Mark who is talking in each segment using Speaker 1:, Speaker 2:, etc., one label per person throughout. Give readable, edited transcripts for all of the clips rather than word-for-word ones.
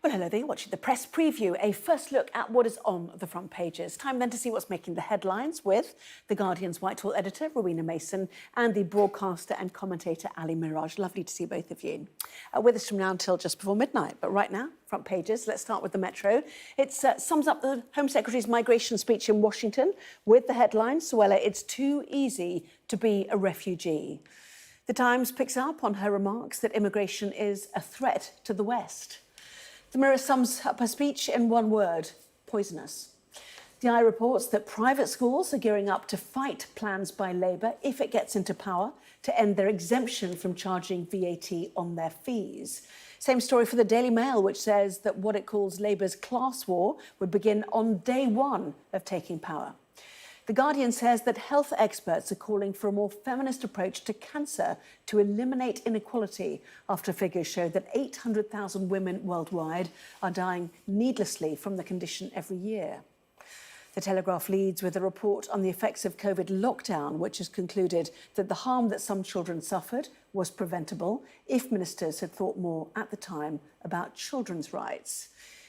Speaker 1: Well, hello there, you're watching the press preview, a first look at what is on the front pages. Time then to see what's making the headlines with The Guardian's Whitehall editor, Rowena Mason, and the broadcaster and commentator, Ali Miraj. Lovely to see both of you. With us from now until just before midnight. But right now, front pages, let's start with the Metro. It sums up the Home Secretary's migration speech in Washington with the headline, Suella, it's too easy to be a refugee. The Times picks up on her remarks that immigration is a threat to the West. The Mirror sums up her speech in one word: poisonous. The Eye reports that private schools are gearing up to fight plans by Labour, if it gets into power, to end their exemption from charging VAT on their fees. Same story for the Daily Mail, which says that what it calls Labour's class war would begin on day one of taking power. The Guardian says that health experts are calling for a more feminist approach to cancer to eliminate inequality after figures show that 800,000 women worldwide are dying needlessly from the condition every year. The Telegraph leads with a report on the effects of COVID lockdown, which has concluded that the harm that some children suffered was preventable if ministers had thought more at the time about children's rights.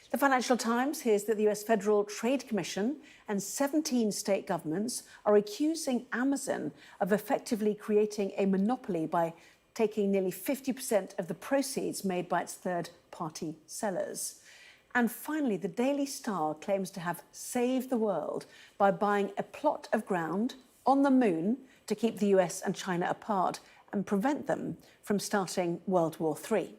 Speaker 1: The Financial Times hears that the US Federal Trade Commission and 17 state governments are accusing Amazon of effectively creating a monopoly by taking nearly 50% of the proceeds made by its third-party sellers. And finally, the Daily Star claims to have saved the world by buying a plot of ground on the moon to keep the US and China apart and prevent them from starting World War III.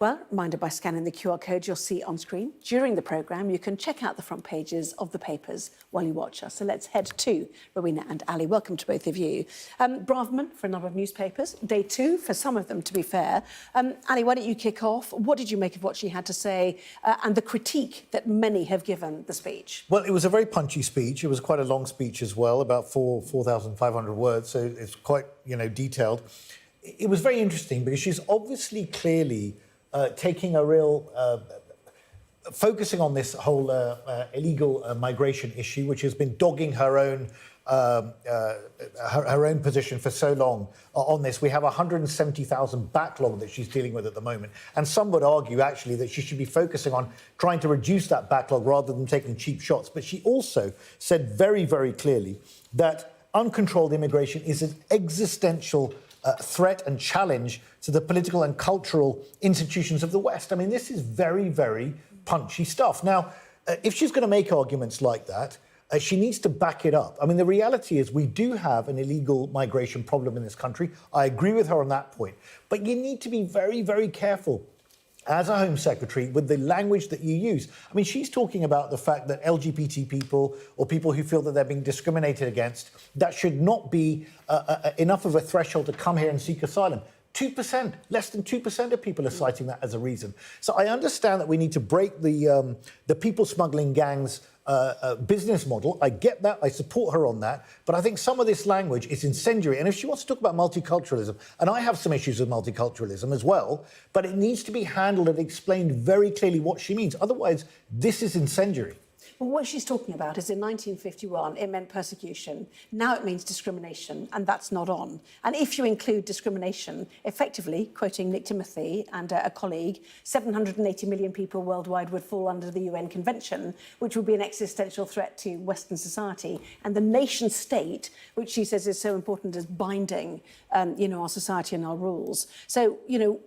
Speaker 1: Well, reminder by scanning the QR code you'll see on screen. During the programme, you can check out the front pages of the papers while you watch us. So let's head to Rowena and Ali. Welcome to both of you. Braverman for a number of newspapers. Day two for some of them, to be fair. Ali, why don't you kick off? What did you make of what she had to say and the critique that many have given the speech?
Speaker 2: Well, it was a very punchy speech. It was quite a long speech as well, about 4,500 words. So it's quite, detailed. It was very interesting because she's obviously clearly taking a real, focusing on this whole illegal migration issue, which has been dogging her own position for so long on this. We have 170,000 backlog that she's dealing with at the moment. And some would argue, actually, that she should be focusing on trying to reduce that backlog rather than taking cheap shots. But she also said very, very clearly that uncontrolled immigration is an existential threat and challenge to the political and cultural institutions of the West. I mean, this is very, very punchy stuff. Now, if she's going to make arguments like that, she needs to back it up. I mean, the reality is we do have an illegal migration problem in this country. I agree with her on that point. But you need to be very, very careful as a Home Secretary with the language that you use. I mean, she's talking about the fact that LGBT people or people who feel that they're being discriminated against, that should not be enough of a threshold to come here and seek asylum. 2%, less than 2% of people are citing that as a reason. So I understand that we need to break the people smuggling gangs business model. I get that. I support her on that. But I think some of this language is incendiary. And if she wants to talk about multiculturalism, and I have some issues with multiculturalism as well, but it needs to be handled and explained very clearly what she means. Otherwise, this is incendiary.
Speaker 1: Well, what she's talking about is in 1951, it meant persecution. Now it means discrimination, and that's not on. And if you include discrimination, effectively, quoting Nick Timothy and a colleague, 780 million people worldwide would fall under the UN Convention, which would be an existential threat to Western society. And the nation state, which she says is so important as binding, our society and our rules. So,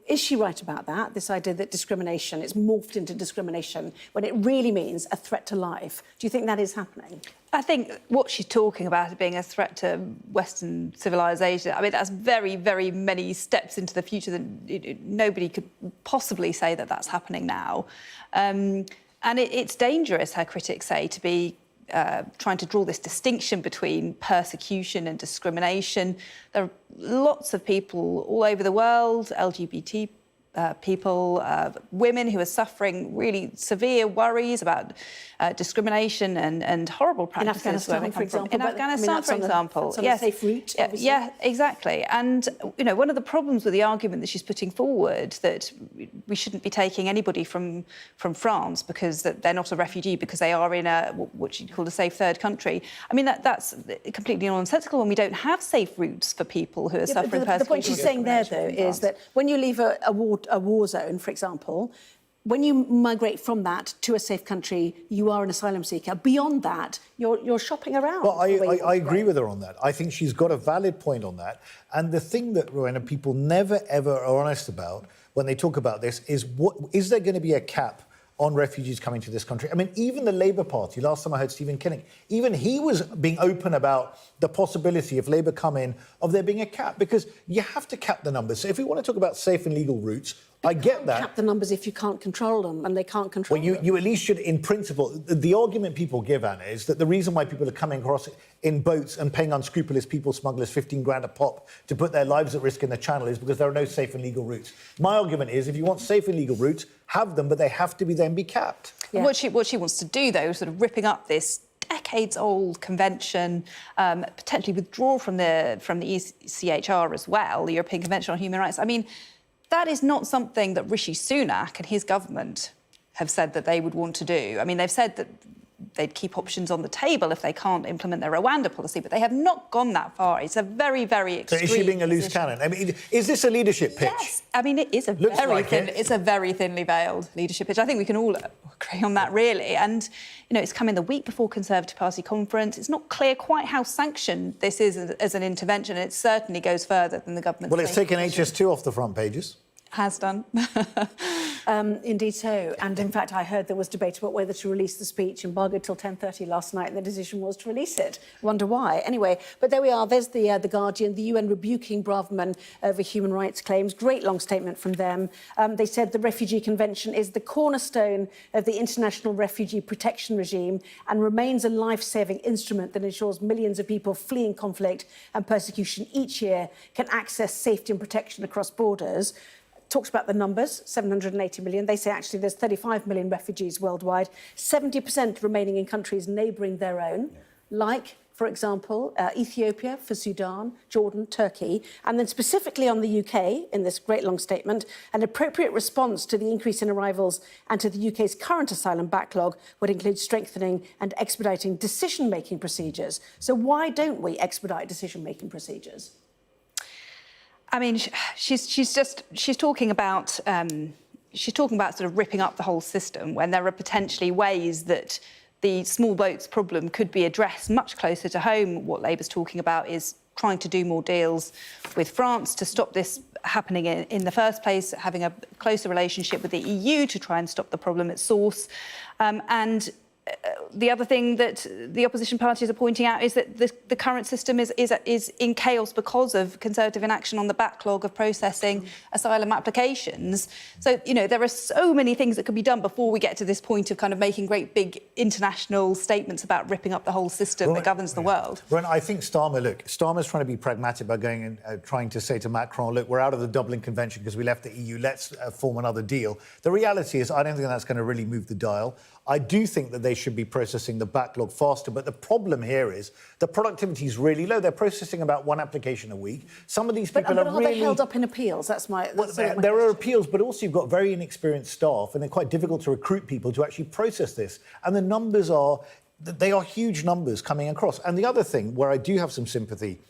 Speaker 1: is she right about that? This idea that discrimination, it's morphed into discrimination when it really means a threat to life. Do you think that is happening?
Speaker 3: I think what she's talking about as being a threat to Western civilization, I mean, that's very, very many steps into the future that nobody could possibly say that that's happening now. And it's dangerous, her critics say, to be trying to draw this distinction between persecution and discrimination. There are lots of people all over the world, LGBT people, women who are suffering really severe worries about discrimination and horrible practices.
Speaker 1: In Afghanistan, for example.
Speaker 3: In Afghanistan, for example.
Speaker 1: That's on a safe route, obviously.
Speaker 3: Yeah, exactly. And, one of the problems with the argument that she's putting forward, that we shouldn't be taking anybody from France because they're not a refugee, because they are in what she'd call a safe third country. I mean, that's completely nonsensical when we don't have safe routes for people who are suffering persecution.
Speaker 1: The point she's saying there, though, is that when you leave a war zone, for example, when you migrate from that to a safe country, you are an asylum seeker. Beyond that, you're shopping around.
Speaker 2: Well, I agree with her on that. I think she's got a valid point on that. And the thing that, Rowena, people never, ever are honest about when they talk about this is there going to be a cap on refugees coming to this country? I mean, even the Labour Party, last time I heard Stephen Kinnock, even he was being open about the possibility, if Labour come in, of there being a cap, because you have to cap the numbers. So if we want to talk about safe and legal routes, I get that.
Speaker 1: Cap the numbers if you can't control them, and they can't control them.
Speaker 2: You at least should, in principle. The argument people give, Anna, is that the reason why people are coming across in boats and paying unscrupulous people smugglers 15 grand a pop to put their lives at risk in the Channel is because there are no safe and legal routes. My argument is, if you want safe and legal routes, have them, but they have to then be capped.
Speaker 3: Yeah. What she wants to do, though, is sort of ripping up this decades-old convention, potentially withdraw from the ECHR as well, the European Convention on Human Rights. I mean, that is not something that Rishi Sunak and his government have said that they would want to do. I mean, they've said that they'd keep options on the table if they can't implement their Rwanda policy, but they have not gone that far. It's a very, very extreme
Speaker 2: So is she being a loose cannon? I mean, is this a leadership pitch?
Speaker 3: Yes. I mean, it is it's a very thinly veiled leadership pitch. I think we can all agree on that, really. And, you know, it's coming the week before Conservative Party conference. It's not clear quite how sanctioned this is as an intervention. It certainly goes further than the government.
Speaker 2: Well, it's taken HS2 off the front pages.
Speaker 3: Has done.
Speaker 1: Indeed so. And in fact, I heard there was debate about whether to release the speech, embargoed till 10:30 last night, and the decision was to release it. Wonder why. Anyway, but there we are. There's the Guardian, the UN rebuking Braverman over human rights claims. Great long statement from them. They said the Refugee Convention is the cornerstone of the international refugee protection regime and remains a life-saving instrument that ensures millions of people fleeing conflict and persecution each year can access safety and protection across borders. Talks about the numbers, 780 million. They say actually there's 35 million refugees worldwide, 70% remaining in countries neighbouring their own, like, for example, Ethiopia, for Sudan, Jordan, Turkey, and then specifically on the UK, in this great long statement, an appropriate response to the increase in arrivals and to the UK's current asylum backlog would include strengthening and expediting decision-making procedures. So why don't we expedite decision-making procedures?
Speaker 3: I mean, she's talking about sort of ripping up the whole system when there are potentially ways that the small boats problem could be addressed much closer to home. What Labour's talking about is trying to do more deals with France to stop this happening in the first place, having a closer relationship with the EU to try and stop the problem at source. The other thing that the opposition parties are pointing out is that the current system is in chaos because of Conservative inaction on the backlog of processing asylum applications. So, you know, there are so many things that could be done before we get to this point of kind of making great big international statements about ripping up the whole system that governs the world.
Speaker 2: Ron, I think Starmer's trying to be pragmatic by going and trying to say to Macron, look, we're out of the Dublin Convention because we left the EU, let's form another deal. The reality is I don't think that's going to really move the dial. I do think that they should be processing the backlog faster, but the problem here is the productivity is really low. They're processing about one application a week. Some of these people
Speaker 1: are they held up in appeals?
Speaker 2: There are appeals, but also you've got very inexperienced staff, and they're quite difficult to recruit people to actually process this. And the numbers are huge numbers coming across. And the other thing where I do have some sympathy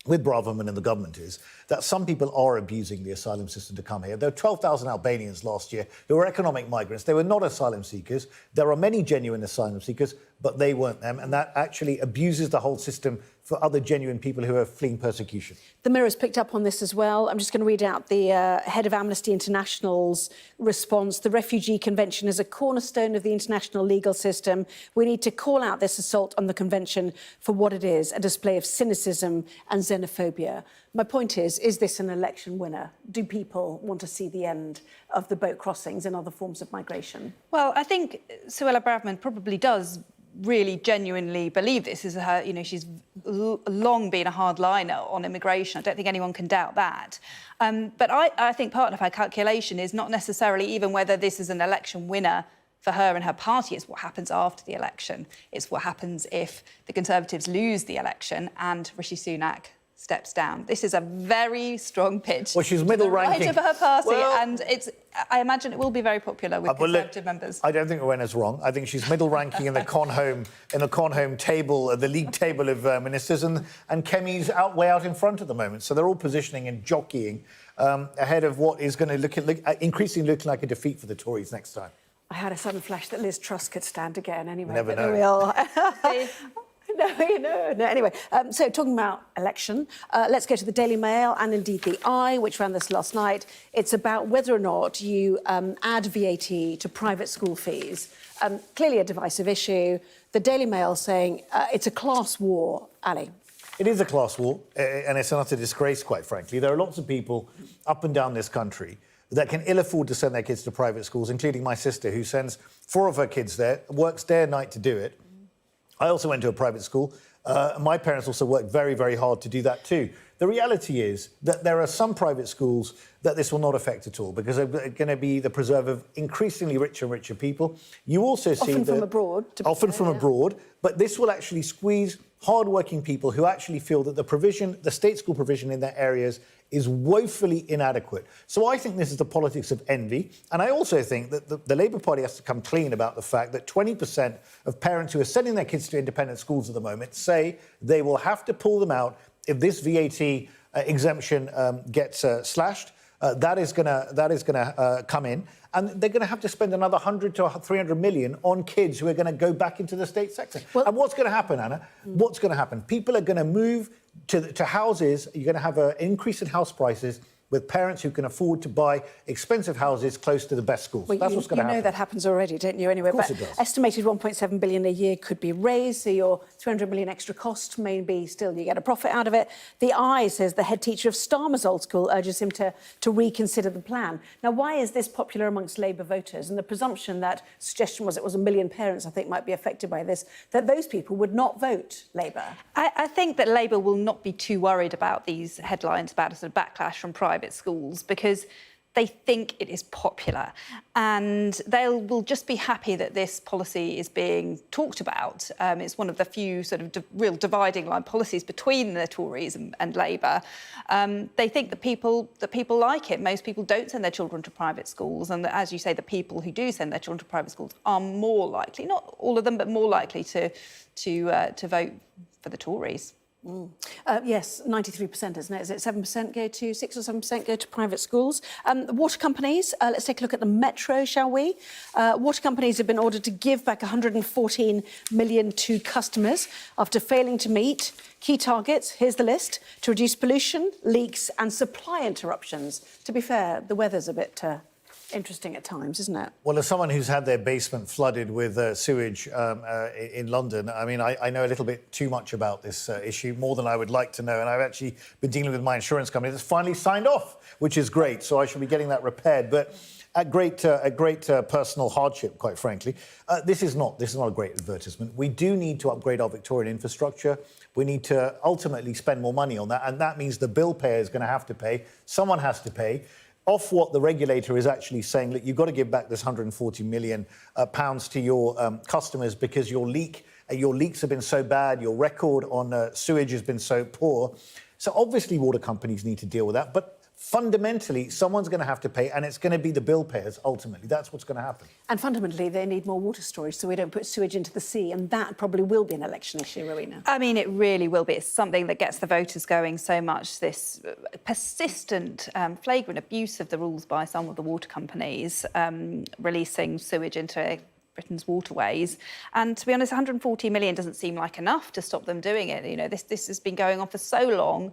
Speaker 2: with Braverman and the government is that some people are abusing the asylum system to come here. There were 12,000 Albanians last year who were economic migrants. They were not asylum seekers. There are many genuine asylum seekers, but they weren't them. And that actually abuses the whole system for other genuine people who are fleeing persecution.
Speaker 1: The Mirror's picked up on this as well. I'm just going to read out the head of Amnesty International's response. The Refugee Convention is a cornerstone of the international legal system. We need to call out this assault on the Convention for what it is, a display of cynicism and xenophobia. My point is this an election winner? Do people want to see the end of the boat crossings and other forms of migration?
Speaker 3: Well, I think Suella Braverman probably does really genuinely believe this is her, you know, she's long been a hardliner on immigration. I don't think anyone can doubt that. But I think part of her calculation is not necessarily even whether this is an election winner for her and her party. It's what happens after the election. It's what happens if the Conservatives lose the election and Rishi Sunak steps down. This is a very strong pitch.
Speaker 2: Well, she's middle ranking.
Speaker 3: Right of her party,
Speaker 2: Well,
Speaker 3: and I imagine it will be very popular with Conservative members.
Speaker 2: I don't think Rowena's wrong. I think she's middle ranking in the Conhome table, the league table of ministers, and Kemi's way out in front at the moment. So they're all positioning and jockeying ahead of what is going to increasingly look like a defeat for the Tories next time.
Speaker 1: I had a sudden flash that Liz Truss could stand again anyway.
Speaker 2: Never
Speaker 1: but
Speaker 2: know.
Speaker 1: No, anyway, so talking about election, let's go to the Daily Mail and indeed the Eye, which ran this last night. It's about whether or not you add VAT to private school fees. Clearly a divisive issue. The Daily Mail saying it's a class war. Ali.
Speaker 2: It is a class war, and it's an utter disgrace, quite frankly. There are lots of people up and down this country that can ill afford to send their kids to private schools, including my sister, who sends 4 of her kids there, works day and night to do it. I also went to a private school. My parents also worked very, very hard to do that too. The reality is that there are some private schools that this will not affect at all because they're going to be the preserve of increasingly richer and richer people. You also see
Speaker 1: often from abroad.
Speaker 2: Often from abroad, but this will actually squeeze hard-working people who actually feel that the state school provision in their areas is woefully inadequate. So I think this is the politics of envy. And I also think that the Labour Party has to come clean about the fact that 20% of parents who are sending their kids to independent schools at the moment say they will have to pull them out if this VAT exemption gets slashed. That is going to come in. And they're going to have to spend another 100 to 300 million on kids who are going to go back into the state sector. Well, and what's going to happen, Anna? What's going to happen? People are going to move to houses. You're going to have an increase in house prices with parents who can afford to buy expensive houses close to the best schools.
Speaker 1: Well,
Speaker 2: that's what's going to happen.
Speaker 1: You know that happens already, don't you? Anyway,
Speaker 2: of course it does.
Speaker 1: Estimated 1.7 billion a year could be raised, so your 300 million extra cost may be still you get a profit out of it. The Eye says the head teacher of Starmer's old school urges him to reconsider the plan. Now, why is this popular amongst Labour voters? And the presumption that suggestion was it was 1 million parents, I think, might be affected by this, that those people would not vote Labour.
Speaker 3: I think that Labour will not be too worried about these headlines about a sort of backlash from private schools because they think it is popular and they will just be happy that this policy is being talked about. It's one of the few sort of real dividing line policies between the Tories and Labour. They think that people like it. Most people don't send their children to private schools, and as you say, the people who do send their children to private schools are more likely, not all of them, but more likely to vote for the Tories.
Speaker 1: Yes, 93%, isn't it? Is it 7% go to 6 or 7% go to private schools? Water companies, let's take a look at the Metro, shall we? Water companies have been ordered to give back 114 million to customers after failing to meet key targets. Here's the list: to reduce pollution, leaks and supply interruptions. To be fair, the weather's a bit interesting at times, isn't it?
Speaker 2: Well, as someone who's had their basement flooded with sewage in London, I mean, I know a little bit too much about this issue, more than I would like to know. And I've actually been dealing with my insurance company that's finally signed off, which is great. So I should be getting that repaired. But at great personal hardship, quite frankly. This is not a great advertisement. We do need to upgrade our Victorian infrastructure. We need to ultimately spend more money on that. And that means the bill payer is going to have to pay. Someone has to pay. Off what the regulator is actually saying, look, you've got to give back this 140 million pounds to your customers because your leaks have been so bad, your record on sewage has been so poor. So obviously water companies need to deal with that, but fundamentally someone's going to have to pay, and it's going to be the bill payers ultimately. That's what's going to happen.
Speaker 1: And fundamentally they need more water storage so we don't put sewage into the sea, and that probably will be an election issue, Rowena.
Speaker 3: I mean, it really will be. It's something that gets the voters going so much, this persistent, flagrant abuse of the rules by some of the water companies, releasing sewage into Britain's waterways. And to be honest, 140 million doesn't seem like enough to stop them doing it. You know, this has been going on for so long.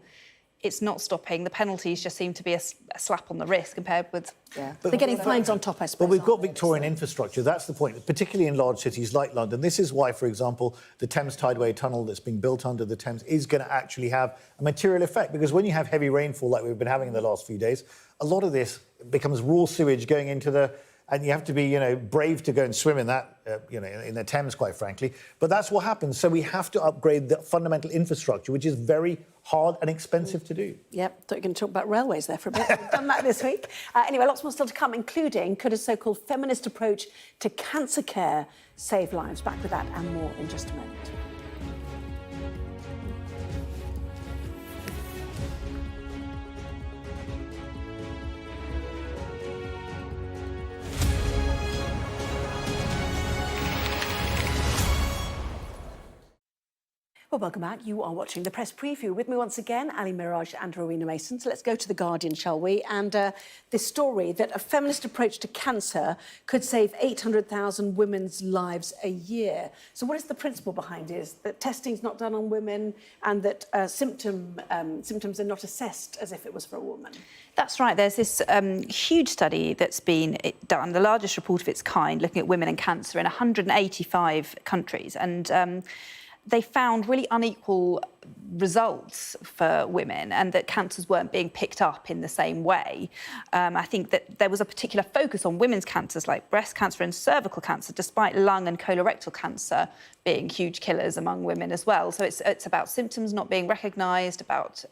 Speaker 3: It's not stopping. The penalties just seem to be a slap on the wrist compared with...
Speaker 1: Yeah, but they're getting fines on top, I suppose.
Speaker 2: But we've got Victorian infrastructure. That's the point, particularly in large cities like London. This is why, for example, the Thames Tideway tunnel that's being built under the Thames is going to actually have a material effect, because when you have heavy rainfall like we've been having in the last few days, a lot of this becomes raw sewage going into the... And you have to be, brave to go and swim in that, in the Thames, quite frankly. But that's what happens. So we have to upgrade the fundamental infrastructure, which is very hard and expensive to do.
Speaker 1: Yep, thought you were going to talk about railways there for a bit. We've done that this week. Anyway, lots more still to come, including could a so-called feminist approach to cancer care save lives? Back with that and more in just a moment. Well, welcome back. You are watching the press preview. With me once again, Ali Miraj and Rowena Mason. So let's go to The Guardian, shall we? And this story that a feminist approach to cancer could save 800,000 women's lives a year. So what is the principle behind it? Is that testing's not done on women and that symptoms are not assessed as if it was for a woman?
Speaker 3: That's right. There's this huge study that's been done, the largest report of its kind, looking at women and cancer in 185 countries. And they found really unequal results for women and that cancers weren't being picked up in the same way. I think that there was a particular focus on women's cancers like breast cancer and cervical cancer, despite lung and colorectal cancer being huge killers among women as well. So it's about symptoms not being recognised, about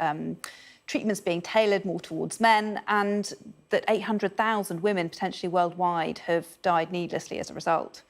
Speaker 3: treatments being tailored more towards men, and that 800,000 women potentially worldwide have died needlessly as a result.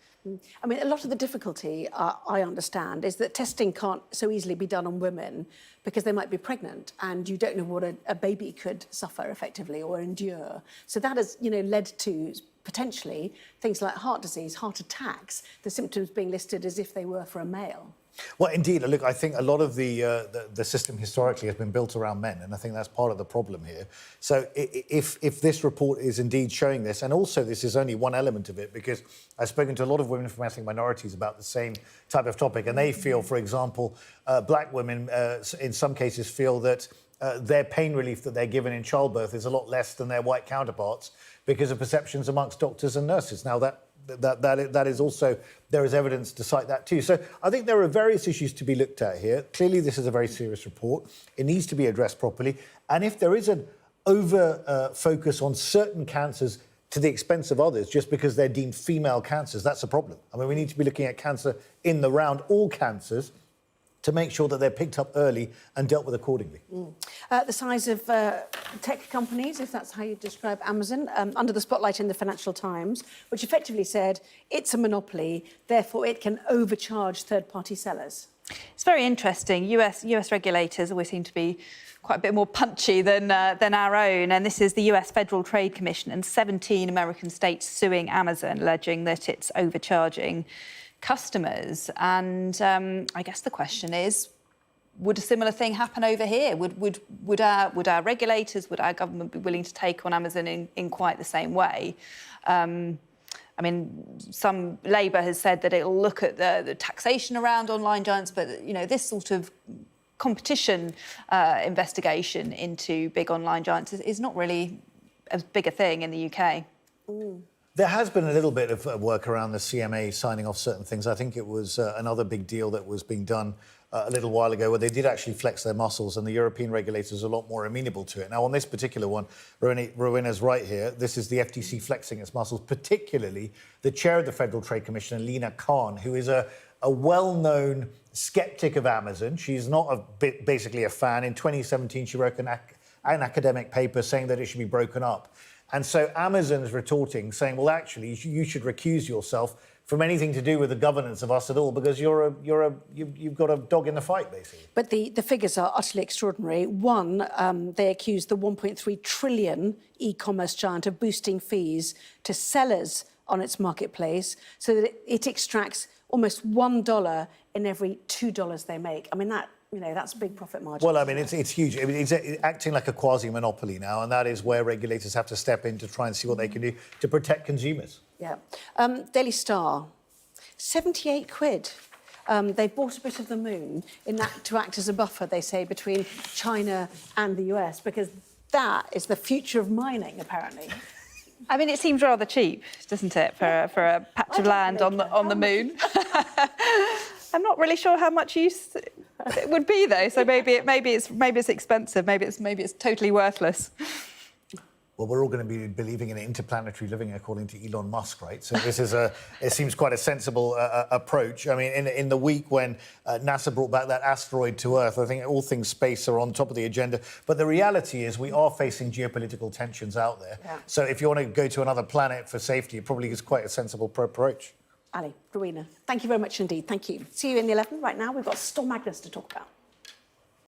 Speaker 1: I mean, a lot of the difficulty, I understand, is that testing can't so easily be done on women because they might be pregnant and you don't know what a baby could suffer effectively or endure. So that has, led to potentially things like heart disease, heart attacks, the symptoms being listed as if they were for a male.
Speaker 2: Well, indeed. Look, I think a lot of the system historically has been built around men, and I think that's part of the problem here. So if this report is indeed showing this, and also this is only one element of it, because I've spoken to a lot of women from ethnic minorities about the same type of topic, and they feel, for example, black women in some cases feel that their pain relief that they're given in childbirth is a lot less than their white counterparts because of perceptions amongst doctors and nurses. Now, that is also, there is evidence to cite that too. So I think there are various issues to be looked at here. Clearly, this is a very serious report. It needs to be addressed properly. And if there is an focus on certain cancers to the expense of others, just because they're deemed female cancers, that's a problem. I mean, we need to be looking at cancer in the round, all cancers, to make sure that they're picked up early and dealt with accordingly.
Speaker 1: The size of tech companies, if that's how you describe Amazon, under the spotlight in the Financial Times, which effectively said it's a monopoly, therefore it can overcharge third-party sellers.
Speaker 3: It's very interesting. US regulators always seem to be quite a bit more punchy than our own. And this is the US Federal Trade Commission and 17 American states suing Amazon, alleging that it's overcharging customers. And I guess the question is, would a similar thing happen over here? Would our regulators, would our government be willing to take on Amazon in quite the same way? I mean, some Labour has said that it'll look at the taxation around online giants, but this sort of competition investigation into big online giants is not really as big a thing in the UK.
Speaker 2: There has been a little bit of work around the CMA signing off certain things. I think it was another big deal that was being done a little while ago where they did actually flex their muscles, and the European regulators are a lot more amenable to it. Now, on this particular one, Rowena's right here. This is the FTC flexing its muscles, particularly the chair of the Federal Trade Commission, Lina Khan, who is a well-known skeptic of Amazon. She's not basically a fan. In 2017, she wrote an academic paper saying that it should be broken up. And so Amazon's retorting, saying, well, actually, you should recuse yourself from anything to do with the governance of us at all, because you've got a dog in the fight, basically.
Speaker 1: But the figures are utterly extraordinary. One, they accused the 1.3 trillion e-commerce giant of boosting fees to sellers on its marketplace so that it extracts almost $1 in every $2 they make. I mean, that's a big profit margin.
Speaker 2: Well, I mean, it's huge. I mean, it's acting like a quasi-monopoly now, and that is where regulators have to step in to try and see what they can do to protect consumers.
Speaker 1: Yeah. Daily Star, 78 quid. They bought a bit of the moon to act as a buffer, they say, between China and the US, because that is the future of mining, apparently.
Speaker 3: I mean, it seems rather cheap, doesn't it, for a patch of land on the moon? I'm not really sure how much use it would be, though. So maybe it's expensive. Maybe it's totally worthless.
Speaker 2: Well, we're all going to be believing in interplanetary living, according to Elon Musk, right? So this is it seems quite a sensible approach. I mean, in the week when NASA brought back that asteroid to Earth, I think all things space are on top of the agenda. But the reality is we are facing geopolitical tensions out there. Yeah. So if you want to go to another planet for safety, it probably is quite a sensible approach.
Speaker 1: Ali, Rowena, thank you very much indeed. Thank you. See you in the 11. Right now, we've got Storm Magnus to talk about.